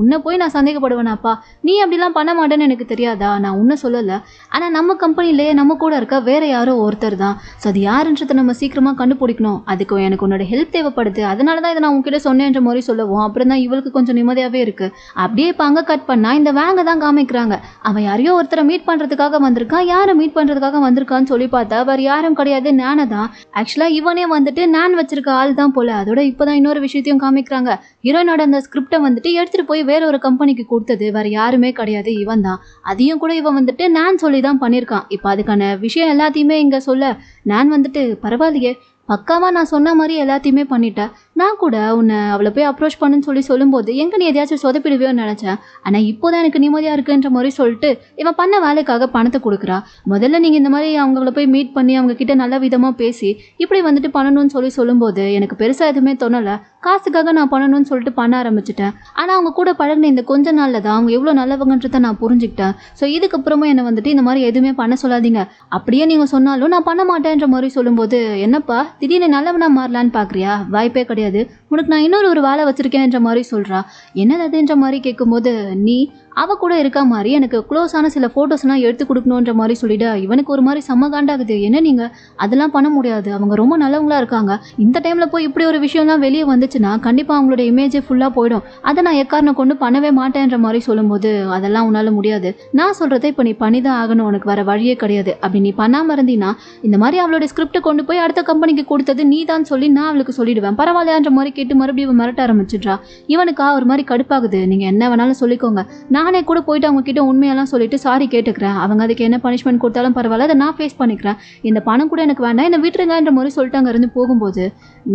உன்னை போய் நான் சந்தேகப்படுவேனாப்பா, நீ அப்படிலாம் பண்ண மாட்டேன்னு எனக்கு தெரியாதா, நான் உன்னை சொல்லலை, ஆனால் நம்ம கம்பெனிலே நம்ம கூட இருக்க வேறு யாரோ ஒருத்தர் தான். ஸோ அது யாருன்றதை நம்ம சீக்கிரமாக கண்டுபிடிக்கணும், அதுக்கு எனக்கு உன்னோட ஹெல்ப் தேவைப்படுது, அதனால தான் இதை நான் உங்ககிட்ட சொன்னேன்ற மாதிரி சொல்லவும் அப்புறம் தான் இவளுக்கு கொஞ்சம் நிம்மதியாகவே இருக்குது. அப்படியே இப்போ அங்கே கட் பண்ணால் இந்த வேங்க தான் காமிக்கிறாங்க. அவன் யாரையோ ஒருத்தரை மீட் பண்ணுறதுக்காக வந்திருக்கான், யாரை மீட் பண்ணுறதுக்காக வந்திருக்கான்னு சொல்லி பார்த்தா வேறு யாரும் கிடையாது, நானை தான். ஆக்சுவலாக இவனே வந்துட்டு நான் வச்சிருக்க ஆள் தான் போல. அதோட இப்போ தான் இன்னொரு விஷயத்தையும் காமிக்கிறாங்க. ஹீரோயினோட அந்த ஸ்கிரிப்டை வந்துட்டு எடுத்துகிட்டு போய் வேற ஒரு கம்பெனிக்கு கொடுத்தது வேறு யாருமே கிடையாது, இவன் தான். அதையும் கூட இவன் வந்துட்டு நான் சொல்லி தான் பண்ணியிருக்கான். இப்போ அதுக்கான விஷயம் எல்லாத்தையுமே இங்கே சொல்ல நான் வந்துட்டு பரவாயில்லையே, பக்காவாக நான் சொன்ன மாதிரி எல்லாத்தையுமே பண்ணிட்டேன், நான் கூட உன்னை அவளை போய் அப்ரோச் பண்ணுன்னு சொல்லும்போது எங்கே நீ எதையாச்சும் சொதப்பிடுவியோன்னு நினச்சேன், ஆனால் இப்போ தான் எனக்கு நிம்மதியாக இருக்குன்ற மாதிரி சொல்லிட்டு இவன் பண்ண வேலைக்காக பணத்தை கொடுக்குறா. முதல்ல நீங்கள் இந்த மாதிரி அவங்கள போய் மீட் பண்ணி அவங்கக்கிட்ட நல்ல விதமாக பேசி இப்படி வந்துட்டு பண்ணணும்னு சொல்லும்போது எனக்கு பெருசாக எதுவுமே தோணலை, காசுக்காக நான் பண்ணணும்னு சொல்லிட்டு பண்ண ஆரம்பிச்சிட்டேன். ஆனால் அவங்க கூட பழகின இந்த கொஞ்ச நாளில் தான் அவங்க எவ்வளோ நல்லவங்கன்றதை நான் புரிஞ்சுக்கிட்டேன். ஸோ இதுக்கப்புறமா என்னை வந்துட்டு இந்த மாதிரி எதுவுமே பண்ண சொல்லாதீங்க, அப்படியே நீங்கள் சொன்னாலும் நான் பண்ண மாட்டேன்ற மாதிரி சொல்லும்போது, என்னப்பா திடீர்னு நல்லவனா மாறலான்னு பார்க்குறியா, வாய்ப்பே கிடையாது, உனக்கு நான் இன்னொரு வேலை வச்சுருக்கேன்ற மாதிரி சொல்கிறா. என்னது அதுன்ற மாதிரி கேட்கும்போது, நீ அவள் கூட இருக்கா மாதிரி எனக்கு க்ளோஸான சில ஃபோட்டோஸ்லாம் எடுத்து கொடுக்கணுன்ற மாதிரி சொல்லிவிட இவனுக்கு ஒரு மாதிரி செம்ம காண்டாகுது. என்ன நீங்கள் அதெல்லாம் பண்ண முடியாது, அவங்க ரொம்ப நல்லவங்களா இருக்காங்க, இந்த டைமில் போய் இப்படி ஒரு விஷயம்லாம் வெளியே வந்துச்சுன்னா கண்டிப்பாக அவங்களோட இமேஜே ஃபுல்லாக போயிடும், அதை நான் எக்காரணம் கொண்டு பண்ணவே மாட்டேன்ற மாதிரி சொல்லும்போது, அதெல்லாம் உன்னால் முடியாது, நான் சொல்கிறத இப்போ நீ பண்ணி தான் ஆகணும், உனக்கு வேறு வழியே கிடையாது, அப்படி நீ பண்ணாமல் இருந்தீங்கன்னா இந்த மாதிரி அவளோட ஸ்கிரிப்டை கொண்டு போய் அடுத்த கம்பெனிக்கு கொடுத்தது நீ தான் சொல்லி நான் அவளுக்கு சொல்லிடுவேன், பரவாயில்லையான்ற மாதிரி கேட்டு மறுபடியும் மிரட்ட ஆரம்பிச்சிட்றா. இவனுக்கா ஒரு மாதிரி கடுப்பாகுது. நீங்கள் என்ன வேணாலும் சொல்லிக்கோங்க, நானே கூட போயிட்டு அவங்க கிட்ட உண்மையெல்லாம் சொல்லிட்டு சாரி கேட்டுக்கிறேன், அவங்க அதுக்கு என்ன பனிஷ்மெண்ட் கொடுத்தாலும் பரவாயில்ல, அதை நான் ஃபேஸ் பண்ணிக்கிறேன், இந்த பணம் கூட எனக்கு வேண்டாம், என்னை விட்டுருங்கன்ற மாதிரி சொல்லிட்டு அங்கே இருந்து போகும்போது,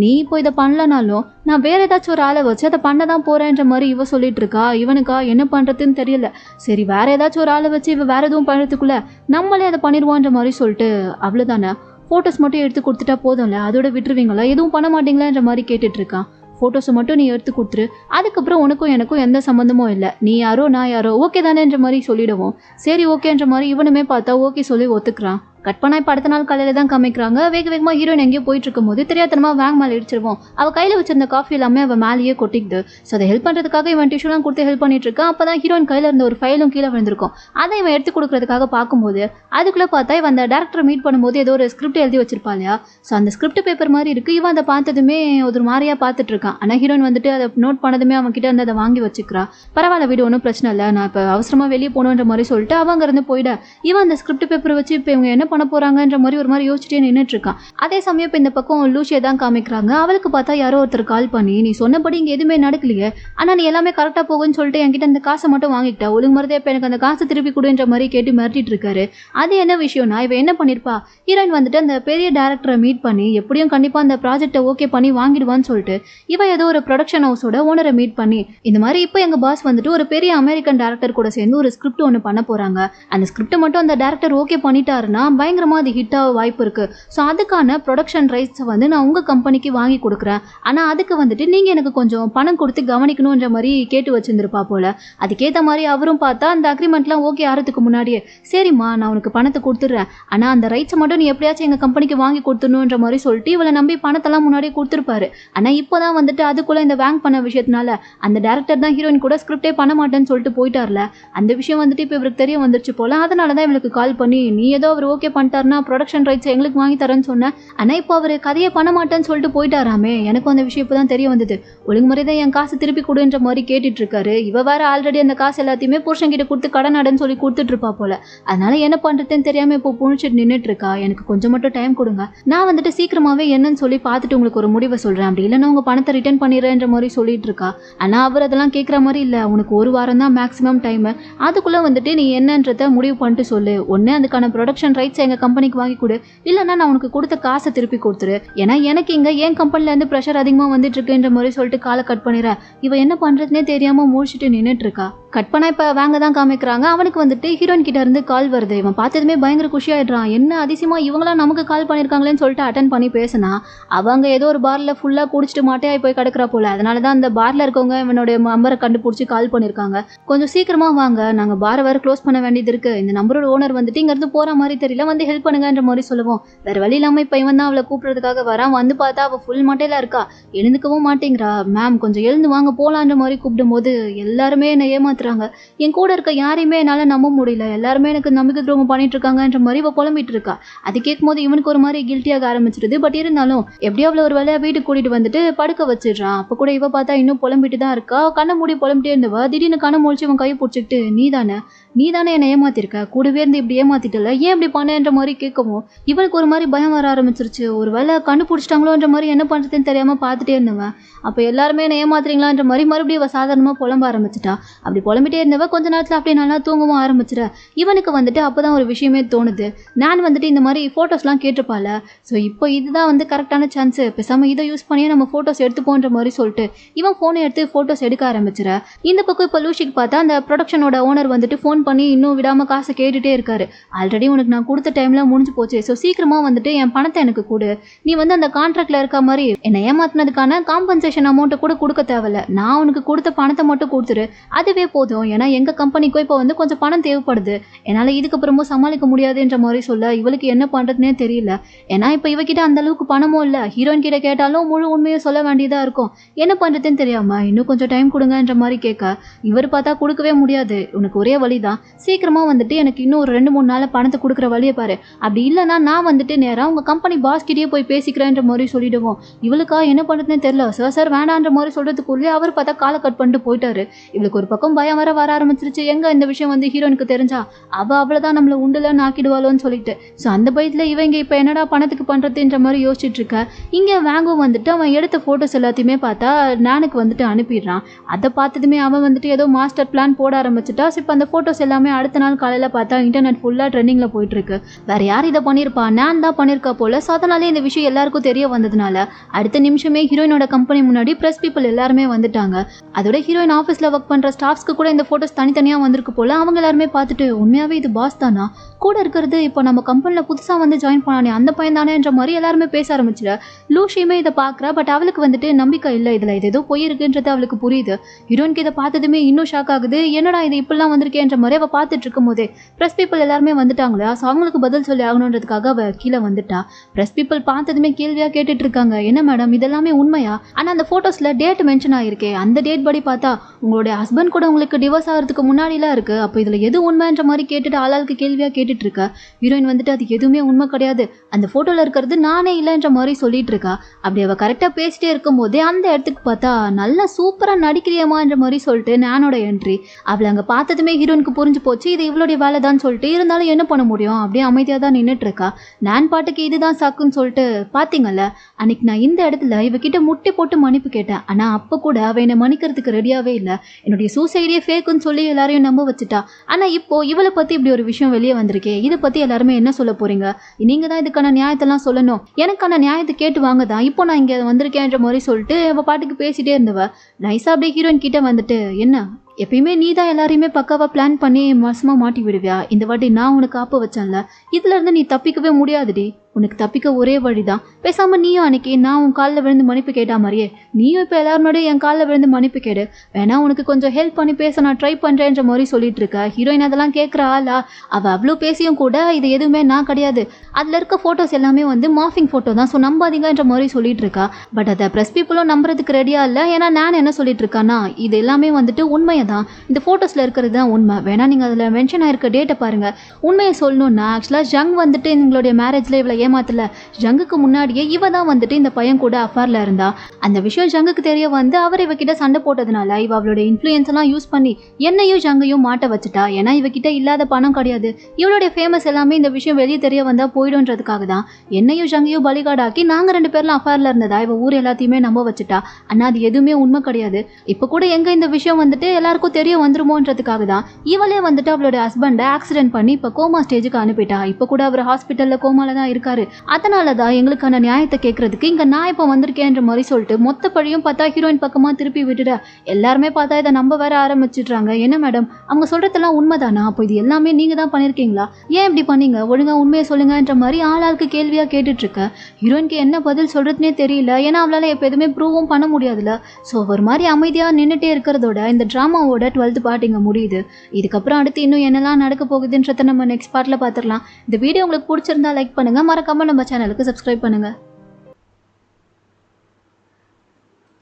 நீ இப்போ இதை பண்ணலனாலும் நான் வேற ஏதாச்சும் ஒரு ஆளை வச்சு அதை பண்ண தான் போறேன்ற மாதிரி இவ சொல்லிட்டு இருக்கா. இவனுக்கா என்ன பண்றதுன்னு தெரியல. சரி வேற ஏதாச்சும் ஒரு ஆளை வச்சு இவ வேற எதுவும் பண்ணுறதுக்குள்ள நம்மளே அதை பண்ணிடுவோன்ற மாதிரி சொல்லிட்டு, அவ்வளோதானே ஃபோட்டோஸ் மட்டும் எடுத்து கொடுத்துட்டா போதும்ல, அதோட விட்டுருவீங்களா, எதுவும் பண்ண மாட்டீங்களான்ற மாதிரி கேட்டுட்டு இருக்கான். ஃபோட்டோஸை மட்டும் நீ எடுத்து கொடுத்துரு, அதுக்கப்புறம் உனக்கும் எனக்கும் எந்த சம்மந்தமும் இல்லை, நீ யாரோ நான் யாரோ ஓகே தானேன்ற மாதிரி சொல்லிடுவோம். சரி ஓகேன்ற மாதிரி இவனுமே பார்த்தா ஓகே சொல்லி ஒத்துக்கிறான். கட் பண்ணா இப்போ அடுத்த நாள் காலையில தான் காமிக்கிறாங்க. வேக வேகமாக ஹீரோயின் எங்கேயோ போயிட்டு இருக்கும்போது தெரியாதனமா வேங் மேலே இடிச்சிருவோம். அவள் கையில் வச்சிருந்த காஃபி எல்லாமே அவள் மேலேயே கொட்டிக்குது. ஸோ அதை ஹெல்ப் பண்ணுறதுக்காக இவன் டிஷ்யூலாம் கொடுத்து ஹெல்ப் பண்ணிட்டு இருக்கான். அப்போ தான் ஹீரோயின் கையில் இருந்த ஒரு ஃபைலும் கீழே விழுந்திருக்கும். அதை இவன் எடுத்து கொடுக்கறதுக்காக பார்க்கும்போது அதுக்குள்ளே பார்த்தா இவன் அந்த டேரக்டரை மீட் பண்ணும்போது ஏதோ ஒரு ஸ்கிரிப்ட் எழுதி வச்சிருப்பா இல்லையா. ஸோ அந்த ஸ்கிரிப்ட் பேப்பர் மாதிரி இருக்கு. இவன் அதை பார்த்ததுமே ஒரு மாதிரியா பார்த்துட்டு இருக்கான். ஆனால் ஹீரோயின் வந்துட்டு அதை நோட் பண்ணதுமே அவன் கிட்ட இருந்து அதை வாங்கி வச்சுக்கிறா. பரவாயில்ல வீடு ஒன்றும் பிரச்சனை இல்லை, நான் இப்போ அவசரமாக வெளியே போகணுன்ற மாதிரி சொல்லிட்டு அவங்க இருந்து போயிட இவன் அந்த ஸ்கிரிப்ட் பேப்பரை வச்சு இப்போ இவங்க என்ன பண்ண போறாங்கன்ற மாதிரி ஒரு மாதிரி யோசிச்சுட்டே நின்றுட்டு இருக்கான். அதே சமயம் இப்போ இந்த பக்கம் லூசியை தான் காமிக்கிறாங்க. அவளுக்கு பார்த்தா யாரோ ஒருத்தர் கால் பண்ணி நீ சொன்னபடி இங்கே எதுவுமே நடக்கலையே, ஆனால் நீ எல்லாமே கரெக்டாக போகுன்னு சொல்லிட்டு என்கிட்ட அந்த காசை மட்டும் வாங்கிட்டா, ஒழுங்கு மருதே இப்போ எனக்கு அந்த காசை திருப்பி கொடுன்ற மாதிரி கேட்டு மிரட்டிட்டு இருக்காரு. அது என்ன விஷயம்னா இவன் என்ன பண்ணிருப்பா, ஹீரோயின் வந்துட்டு அந்த பெரிய டேரக்டரை மீட் பண்ணி எப்படியும் கண்டிப்பாக அந்த ப்ராஜெக்டை ஓகே பண்ணி வாங்கிடுவான்னு சொல்லிட்டு இவன் ஏதோ ஒரு ப்ரொடக்ஷன் ஹவுஸோட ஓனரை மீட் பண்ணி இந்த மாதிரி இப்போ எங்கள் பாஸ் வந்துட்டு ஒரு பெரிய அமெரிக்கன் டேரக்டர் கூட சேர்ந்து ஒரு ஸ்கிரிப்ட் ஒன்று பண்ண போகிறாங்க, அந்த ஸ்கிரிப்டை மட்டும் அந்த டேரக்டர் ஓகே பண்ணிட்டாருன்னா பயங்கரமாக அது ஹிட் ஆக வாய்ப்பு இருக்குது. ஸோ அதுக்கான ப்ரொடக்ஷன் ரைட்ஸை வந்து நான் உங்கள் கம்பெனிக்கு வாங்கி கொடுக்குறேன், ஆனால் அதுக்கு வந்துட்டு நீங்கள் எனக்கு கொஞ்சம் பணம் கொடுத்து கவனிக்கணுன்ற மாதிரி கேட்டு வச்சுருந்துருப்பா போல். அதுக்கேற்ற மாதிரி அவரும் பார்த்தா அந்த அக்ரிமெண்ட்லாம் ஓகே ஆகிறதுக்கு முன்னாடியே சரிம்மா நான் உனக்கு பணத்தை கொடுத்துட்றேன், ஆனால் அந்த ரைட்ஸை மட்டும் நீ எப்படியாச்சும் எங்கள் கம்பெனிக்கு வாங்கி கொடுத்துடணுன்ற மாதிரி சொல்லிட்டு இவளை நம்பி பணத்தெல்லாம் முன்னாடியே கொடுத்துருப்பாரு. ஆனால் இப்போ தான் வந்துட்டு அதுக்குள்ளே இந்த வேங்க் பண்ண விஷயத்தினால அந்த டேரக்டர் தான் ஹீரோயின் கூட ஸ்கிரிப்டே பண்ண மாட்டேன்னு சொல்லிட்டு போயிட்டார்ல, அந்த விஷயம் வந்துட்டு இப்போ இவருக்கு தெரிய வந்துருச்சு போல். அதனால தான் இவளுக்கு கால் பண்ணி நீ ஏதோ அவர் ஓகே பண்ணிட்டாருன்னா ப்ரொடக்ஷன் ரைட்ஸ் எங்களுக்கு வாங்கி தரேன்னு சொன்னேன், ஆனால் இப்போ அவர் கதையை பண்ண மாட்டேன்னு சொல்லிட்டு போயிட்டாராமே, எனக்கும் அந்த விஷயம் இப்போ தான் தெரிய வந்தது, ஒழுங்குமுறை தான் என் காசு திருப்பி கொடுன்ற மாதிரி கேட்டுட்டு இருக்காரு. இவ வேற ஆல்ரெடி அந்த காசு எல்லாத்தையுமே புருஷன்கிட்ட கொடுத்து கடன் அடன்னு சொல்லி கொடுத்துட்டு இருப்பா போல. அதனால என்ன பண்றதுன்னு தெரியாம இப்போ புழிச்சிட்டு நின்றுட்டு இருக்கா. எனக்கு கொஞ்சம் மட்டும் டைம் கொடுங்க, நான் வந்துட்டு சீக்கிரமாவே என்னன்னு சொல்லி பார்த்துட்டு உங்களுக்கு ஒரு முடிவை சொல்றேன், அப்படி இல்லைன்னா உங்க பணத்தை ரிட்டர்ன் பண்ணிடுறேன்ற மாதிரி சொல்லிட்டு இருக்கா. ஆனால் அவர் அதெல்லாம் கேட்குற மாதிரி இல்லை, உனக்கு ஒரு வாரம் தான் மேக்ஸிமம் டைம், அதுக்குள்ளே வந்துட்டு நீ என்னன்றதை முடிவு பண்ணிட்டு சொல்லு, ஒன்று அதுக்கான ப்ரொடக்ஷன் ரைட்ஸ் எங்கள் கம்பெனிக்கு வாங்கி கொடு, இல்லைன்னா நான் உனக்கு கொடுத்த காசை திருப்பி கொடுத்துரு, ஏன்னா எனக்கு இங்கே என் கம்பெனிலேருந்து ப்ரெஷர் அதிகமாக வந்துட்டு இருக்குன்ற மாதிரி சொல்லிட்டு காலை கட் பண்ணிடுறேன். இவ என்ன பண்ணுறதுனே தெரியாமல் முடிச்சுட்டு நின்றுட்டு இருக்கா. கட் பண்ணா இப்போ வாங்க தான் காமிக்கிறாங்க. அவனுக்கு வந்துட்டு ஹீரோயின் கிட்ட இருந்து கால் வருது. இவன் பார்த்ததுமே பயங்கர குஷியாயிடுறான். என்ன அதிசயமா இவங்களாம் நமக்கு கால் பண்ணியிருக்காங்களேன்னு சொல்லிட்டு அட்டன் பண்ணி பேசினா அவங்க ஏதோ ஒரு பார்ல ஃபுல்லாக குடிச்சிட்டு மாட்டையாகி போய் கிடக்குறா போல. அதனால தான் அந்த பார்ல இருக்கவங்க இவனுடைய நம்பரை கண்டுபிடிச்சி கால் பண்ணியிருக்காங்க. கொஞ்சம் சீக்கிரமாக வாங்க, நாங்கள் பாரை வேறு க்ளோஸ் பண்ண வேண்டியது இருக்கு, இந்த நம்பரோட ஓனர் வந்துட்டு இங்கேருந்து போகிற மாதிரி தெரியல, வந்து ஹெல்ப் பண்ணுங்கன்ற மாதிரி சொல்லுவோம். வேறு வழி இல்லாமல் இப்போ இவன் தான் அவளை கூப்பிட்றதுக்காக வரான். வந்து பார்த்தா அவள் ஃபுல் மட்டையில இருக்கா, எழுந்துக்கவும் மாட்டேங்கிறா. மேம் கொஞ்சம் எழுந்து வாங்க போகலான்ற மாதிரி கூப்பிடும் போது எல்லாருமே என்னை ஏமாத்துறாங்க, என் கூட இருக்க யாரையுமே என்னால் நம்ப முடியல, எல்லாருமே எனக்கு நம்பிக்கை துரோகம் பண்ணிட்டு இருக்காங்கன்ற மாதிரி இவ புலம்பிட்டு இருக்கா. அது கேட்கும்போது இவனுக்கு ஒரு மாதிரி கில்ட்டியாக ஆரம்பிச்சிருது. பட் இருந்தாலும் எப்படியோ அவளை ஒரு வேலையாக வீட்டுக்கு கூட்டிட்டு வந்துட்டு படுக்க வச்சிடுறான். அப்போ கூட இவ பார்த்தா இன்னும் புலம்பிட்டு தான் இருக்கா. கண்ணை மூடி புலம்பிட்டே இருந்தவ திடீர்னு கண்ணை முடிச்சு இவன் கையை பிடிச்சிக்கிட்டு நீதானே என்னை ஏமாத்திருக்க, கூடவே இருந்து இப்படி ஏமாத்திட்டல, ஏன் இப்படி பண்ணேன்ற மாதிரி கேட்கவும் இவளுக்கு ஒரு மாதிரி பயம் வர ஆரம்பிச்சிருச்சு. ஒரு வேலை கண்டுபிடிச்சிட்டாங்களோன்ற மாதிரி என்ன பண்ணுறதுன்னு தெரியாமல் பார்த்துட்டே இருந்தவன் அப்போ எல்லாருமே என்ன ஏமாத்துறீங்களான்ற மாதிரி மறுபடியும் சாதாரணமாக புலம்ப ஆரம்பிச்சிட்டா. அப்படி புலம்பிட்டே இருந்தவ கொஞ்ச நேரத்தில் அப்படியே நல்லா தூங்கவும் ஆரம்பிச்சிட. இவனுக்கு வந்துட்டு அப்போ தான் ஒரு விஷயமே தோணுது. நான் வந்துட்டு இந்த மாதிரி ஃபோட்டோஸ்லாம் கேட்டிருப்பால, ஸோ இப்போ இதுதான் வந்து கரெக்டான சான்ஸு, பேசாமல் இதை யூஸ் பண்ணியே நம்ம ஃபோட்டோஸ் எடுத்துப்போன்ற மாதிரி சொல்லிட்டு இவன் ஃபோனை எடுத்து ஃபோட்டோஸ் எடுக்க ஆரம்பிச்சிட. இந்த பக்கம் இப்போ லூஷிக்கு பார்த்தா அந்த ப்ரொடக்ஷனோட ஓனர் வந்துட்டு ஃபோன் பண்ணி இன்னும் விடாமல் காசை கேட்டுகிட்டே இருக்காரு. ஆல்ரெடி உனக்கு நான் கொடுத்த டைமில் முடிஞ்சு போச்சு, ஸோ சீக்கிரமாக வந்துட்டு என் பணத்தை எனக்கு கொடு, நீ வந்து அந்த கான்ட்ராக்டில் இருக்க மாதிரி என்னை ஏமாத்தினதுக்கான காம்பன்சேஷன் அமௌண்ட்டை கூட கொடுக்க தேவையில்ல, நான் உனக்கு கொடுத்த பணத்தை மட்டும் கொடுத்துரு, அதுவே போதும், ஏன்னா எங்கள் கம்பெனிக்கும் இப்போ வந்து கொஞ்சம் பணம் தேவைப்படுது, என்னால் இதுக்கப்புறமும் சமாளிக்க முடியாதுன்ற மாதிரி சொல்ல இவளுக்கு என்ன பண்ணுறதுனே தெரியல. ஏன்னா இப்போ இவகிட்ட அந்த அளவுக்கு பணமும் இல்லை, ஹீரோயின் கிட்ட கேட்டாலும் முழு உண்மையை சொல்ல வேண்டியதாக இருக்கும், என்ன பண்ணுறதுன்னு தெரியாமல் இன்னும் கொஞ்சம் டைம் கொடுங்கன்ற மாதிரி கேட்க இவர் பார்த்தா கொடுக்கவே முடியாது, உனக்கு ஒரே வழி தான், சீக்கிரமாக வந்துட்டு எனக்கு இன்னும் ஒரு 2-3 நாளில் பணத்தை கொடுக்குற வழியை பாரு, அப்படி இல்லைனா நான் வந்துட்டு நேராக உங்கள் கம்பெனி பாஸ்கிட்டே போய் பேசிக்கிறேன்ற மாதிரி சொல்லிடுவோம். இவளுக்கா என்ன பண்ணுறதுன்னு தெரியல. சார் வேண்டான்ற மாதிரி சொல்கிறதுக்குள்ளே அவர் பார்த்தா காலை கட் பண்ணிட்டு போயிட்டாரு. இவளுக்கு ஒரு பக்கம் பயம் வர ஆரம்பிச்சிருச்சு. எங்கே இந்த விஷயம் வந்து ஹீரோனுக்கு தெரிஞ்சா அவ்வளோதான் நம்மளை உண்டுலன்னு ஆக்கிடுவாளோன்னு சொல்லிட்டு. ஸோ அந்த பயத்தில் இவங்க இப்போ என்னடா பணத்துக்கு பண்ணுறதுன்ற மாதிரி யோசிச்சுட்டு இருக்க. இங்கே வேங்கும் வந்துட்டு அவன் எடுத்த ஃபோட்டோஸ் எல்லாத்தையுமே பார்த்தா நானுக்கு வந்துட்டு அனுப்பிடுறான். அதை பார்த்ததுமே அவன் வந்துட்டு ஏதோ மாஸ்டர் பிளான் போட ஆரம்பிச்சுட்டா. இப்போ அந்த ஃபோட்டோஸ் எல்லாமே அடுத்த நாள் காலையில் பார்த்தா இன்டர்நெட் ஃபுல்லாக ட்ரெண்டிங்கில் போயிட்டுருக்கு. வேறு யார் இதை பண்ணியிருப்பா, நான் தான் பண்ணியிருக்கா போல. ஸோ அதனாலே இந்த விஷயம் எல்லாருக்கும் தெரிய வந்ததுனால அடுத்த நிமிஷமே ஹீரோயினோட கம்பெனி முன்னாடி ப்ரெஸ் பீப்புள் எல்லாருமே வந்துட்டாங்க. அதோட ஹீரோயின் ஆஃபீஸில் ஒர்க் பண்ணுற ஸ்டாஃப்ஸ்க்கு கூட இந்த ஃபோட்டோஸ் தனித்தனியாக வந்திருக்கு போல். அவங்க எல்லாருமே பார்த்துட்டு உண்மையாகவே இது பாஸ் தானா, கூட இருக்கிறது இப்போ நம்ம கம்பெனியில் புதுசாக வந்து ஜாயின் பண்ணானே அந்த பையன் தானேன்ற மாதிரி எல்லாருமே பேச ஆரம்பிச்சிட. லூஷியுமே இதை பார்க்குறா. பட் அவளுக்கு வந்துட்டு நம்பிக்கை இல்லை, இதில் இது ஏதோ போயிருக்குன்றது அவளுக்கு புரியுது. ஹீரோயினுக்கு இதை பார்த்ததுமே இன்னும் ஷாக் ஆகுது. என்னடா இது இப்படிலாம் வந்திருக்கேன்ற மாதிரி மாதிரி அவள் பார்த்துட்டு இருக்கும் போதே ப்ரெஸ் பீப்புள் எல்லாருமே வந்துட்டாங்களா. ஸோ அவங்களுக்கு பதில் சொல்லி ஆகணுன்றதுக்காக அவள் கீழே வந்துட்டா. ப்ரெஸ் பீப்புள் பார்த்ததுமே கேள்வியாக கேட்டுட்டு இருக்காங்க, என்ன மேடம் இதெல்லாமே உண்மையா? ஆனால் அந்த ஃபோட்டோஸில் டேட் மென்ஷன் ஆகிருக்கே, அந்த டேட் படி பார்த்தா உங்களுடைய ஹஸ்பண்ட் கூட உங்களுக்கு டிவோர்ஸ் ஆகிறதுக்கு முன்னாடிலாம் இருக்கு. அப்போ இதில் எது உண்மைன்ற மாதிரி கேட்டுட்டு ஆளாளுக்கு கேள்வியாக கேட்டுட்டு இருக்கா. ஹீரோயின் வந்துட்டு அது எதுவுமே உண்மை கிடையாது, அந்த ஃபோட்டோவில் இருக்கிறது நானே இல்லைன்ற மாதிரி சொல்லிட்டு இருக்கா. அப்படி அவள் கரெக்டாக பேசிட்டே இருக்கும்போதே அந்த இடத்துக்கு பார்த்தா நல்லா சூப்பராக நடிக்கிறியம்மான்ற மாதிரி சொல்லிட்டு நானோட என்ட்ரி. அவளை அங்கே பார்த்ததுமே ஹீரோயினுக்கு புரிஞ்சு போச்சு இது இவளுடைய வேலை தான் சொல்லிட்டு, இருந்தாலும் என்ன பண்ண முடியும், அப்படியே அமைதியாக தான் நின்றுட்டு இருக்கா. நான் பாட்டுக்கு இதுதான் சாக்குன்னு சொல்லிட்டு பார்த்தீங்கல்ல, அன்னைக்கு நான் இந்த இடத்துல இவகிட்ட முட்டி போட்டு மன்னிப்பு கேட்டேன். ஆனால் அப்போ கூட அவள் என்னை மன்னிக்கிறதுக்கு ரெடியாகவே இல்லை. என்னுடைய சூசைடியே ஃபேக்குன்னு சொல்லி எல்லாரையும் நம்ப வச்சுட்டா. ஆனால் இப்போ இவளை பற்றி இப்படி ஒரு விஷயம் வெளியே வந்திருக்கே, இதை பற்றி எல்லாருமே என்ன சொல்ல போறீங்க? நீங்கள் தான் இதுக்கான நியாயத்தெல்லாம் சொல்லணும், எனக்கான நியாயத்தை கேட்டு வாங்க தான் இப்போ நான் இங்கே வந்திருக்கேன்ற மாதிரி சொல்லிட்டு அவள் பாட்டுக்கு பேசிட்டே இருந்தவ நைஸாக அப்படியே ஹீரோயின் கிட்ட வந்துட்டு, என்ன எப்பயுமே நீ தான் எல்லாரையுமே பக்காவாக பிளான் பண்ணி மோசமாக மாட்டி விடுவியா? இந்த வாட்டி நான் உனக்கு ஆப்ப வச்சேன்ல, இதுலேருந்து நீ தப்பிக்கவே முடியாதுடி. உனக்கு தப்பிக்க ஒரே வழி தான், பேசாமல் நீயும் அன்னைக்கு நான் உன் காலில் விழுந்து மன்னிப்பு கேட்டா மாதிரியே நீயும் இப்போ எல்லாருமே என் காலில் விழுந்து மன்னிப்பு கேடு, வேணா உனக்கு கொஞ்சம் ஹெல்ப் பண்ணி பேச நான் ட்ரை பண்ணுறேன்ற மாதிரி சொல்லிட்டு இருக்க. ஹீரோயின் அதெல்லாம் கேட்குற ஆளா? அவள் அவ்வளோ பேசியும் கூட இது எதுவுமே நான் கிடையாது, அதில் இருக்க ஃபோட்டோஸ் எல்லாமே வந்து மார்ஃபிங் ஃபோட்டோ தான், ஸோ நம்பாதீங்கன்ற மாதிரி சொல்லிட்டு இருக்கா. பட் அதை ப்ரெஸ் பீப்புளும் நம்புறதுக்கு ரெடியாக இல்லை. ஏன்னா நான் என்ன சொல்லிட்டு இருக்கான்னா, இது எல்லாமே வந்துட்டு உண்மையை தான், இந்த ஃபோட்டோஸில் இருக்கிறது தான் உண்மை, வேணா நீங்கள் அதில் மென்ஷன் ஆயிருக்க டேட்டை பாருங்கள். உண்மையை சொல்லணும்னா ஆக்சுவலாக ஜங் வந்துட்டு எங்களுடைய மேரேஜில் இவ்வளோ ஏமாத்தல, ஜங்குக்கு முன்னாடியே இவ தான் வந்துட்டு இந்த பையன் கூட அஃபேரில் இருந்தா. அந்த விஷயம் ஜங்குக்கு தெரிய வந்து அவர் இவகிட்ட சண்டை போட்டதுனால இவ அவளோட இன்ஃப்ளூயன்ஸ் எல்லாம் யூஸ் பண்ணி என்னையும் ஜங்கையும் மாட்ட வச்சுட்டா. ஏன்னா இவகிட்ட இல்லாத பணம் கிடையாது, இவளுடைய ஃபேமஸ் எல்லாமே இந்த விஷயம் வெளியே தெரிய வந்தா போயிடும்ன்றதுக்காக தான் என்னையும் ஜங்கையும் பலிகாடாக்கி நாங்கள் 2 பேர்லாம் அஃபேரில் இருந்ததா இவ ஊர் எல்லாத்தையுமே நம்ப வச்சுட்டா. ஆனால் அது எதுவுமே உண்மை கிடையாது. இப்போ கூட எங்கே இந்த விஷயம் வந்துட்டு எல்லாருக்கும் தெரிய வந்துருமோன்றதுக்காக தான் இவளே வந்துட்டு அவளோட ஹஸ்பண்டை ஆக்சிடென்ட் பண்ணி இப்போ கோமா ஸ்டேஜுக்கு அனுப்பிட்டா. இப்போ கூட அவர் ஹாஸ்பிட்டலில் கோமால தான் இருக்காரு. அதனால தான் எங்களுக்கான நியாயத்தை கேட்கறதுக்கு இங்கே நான் இப்போ வந்திருக்கேன்ற மாதிரி சொல்லிட்டு மொத்த பழியும் பார்த்தா ஹீரோயின் பக்கமாக திருப்பி விட்டுட. எல்லாருமே பார்த்தா இதை நம்ப வேற ஆரம்பிச்சிடுறாங்க. என்ன மேடம் அவங்க சொல்கிறதெல்லாம் உண்மைதானா? அப்போ இது எல்லாமே நீங்கள் தான் பண்ணியிருக்கீங்களா? ஏன் இப்படி பண்ணீங்க? ஒழுங்காக உண்மையை சொல்லுங்கன்ற மாதிரி ஆளாளுக்கு கேள்வியாக கேட்டுட்ருக்க. ஹீரோயினுக்கு என்ன பதில் சொல்கிறதுனே தெரியல. ஏன்னா அவளால் இப்போ எதுவுமே ப்ரூவும் பண்ண முடியாதுல்ல. ஸோ ஒரு மாதிரி அமைதியாக நின்றுட்டே இருக்கிறதோட இந்த ட்ராமாவோட 12th பார்ட் இங்கே முடியுது. இதுக்கப்புறம் அடுத்து இன்னும் என்னெல்லாம் நடக்க போகுதுன்றதை நம்ம நெக்ஸ்ட் பார்ட்டில் பார்த்துடலாம். இந்த வீடியோ உங்களுக்கு பிடிச்சிருந்தா லைக் பண்ணுங்கள், மறக்காமல் நம்ம சேனலுக்கு சப்ஸ்கிரைப் பண்ணுங்கள்.